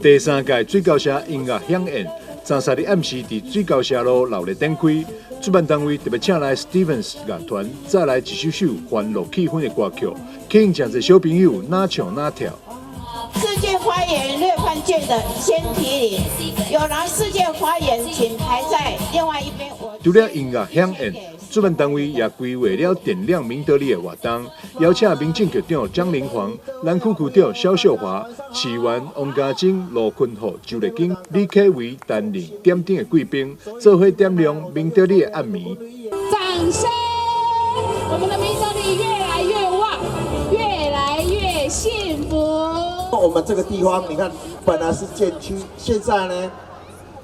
第3届水交社音乐响宴，33日暗时伫水交社路闹热展开。主办单位特别请来 Stevens 乐团，再来一首欢乐气氛的歌曲，吸引真侪小朋友哪唱哪跳。世界花园略换券的先提领，有来世界花园请排在另外一边。除了音乐响宴，主办单位也规划了点亮明德里的活动，邀请民政局长张灵煌、南区区长肖秀华、市员王家珍、罗坤虎、周丽景、李启伟担任点灯的贵宾，做伙点亮明德里的暗暝。掌声！我们的明德里越来越旺，越来越幸福。我们这个地方，你看，本来是建区，现在呢，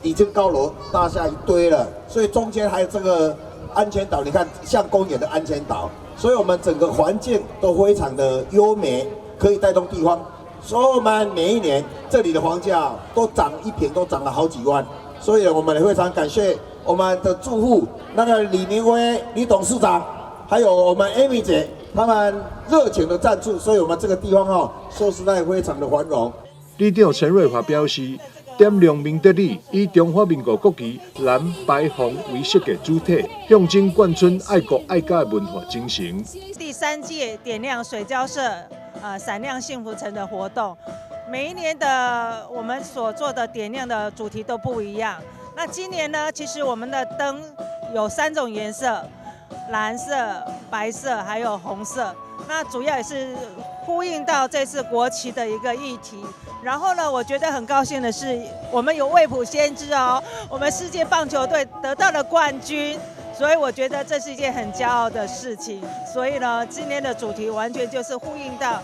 已经高楼大厦一堆了，所以中间还有这个安全岛，你看像公园的安全岛，所以我们整个环境都非常的优美，可以带动地方。所以我们每一年这里的房价都涨一平都涨了好几万，所以我们也非常感谢我们的住户，那个李明威李董事长，还有我们 Amy 姐，他们热情的赞助，所以我们这个地方说实在非常的繁荣。里长陈瑞华表示，点亮明德里以中华民国国旗蓝白红为色的主体，象征贯穿爱国爱家的文化精神。第3届点亮水交社闪亮幸福城的活动，每一年的我们所做的点亮的主题都不一样。那今年呢，其实我们的灯有3种颜色，蓝色、白色还有红色。那主要也是呼应到这次国旗的一个议题。然后呢，我觉得很高兴的是，我们有未卜先知哦，我们世界棒球队得到了冠军。所以我觉得这是一件很骄傲的事情。所以呢，今天的主题完全就是呼应到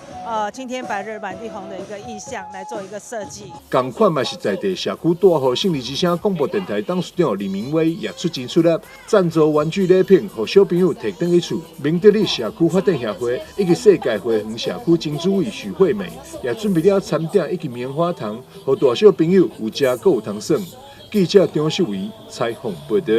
青天白日满地红的一个意象来做一个设计。同款嘛是在地社区大号胜利之声广播电台董事长李明威也出钱出力，赞助玩具礼品，给小朋友摕回去厝。明德里社区发展协会以及世界花园社区金主委许惠美也准备了餐点以及棉花糖，给大小朋友有吃，阁有通耍。记者张秀维采访报道。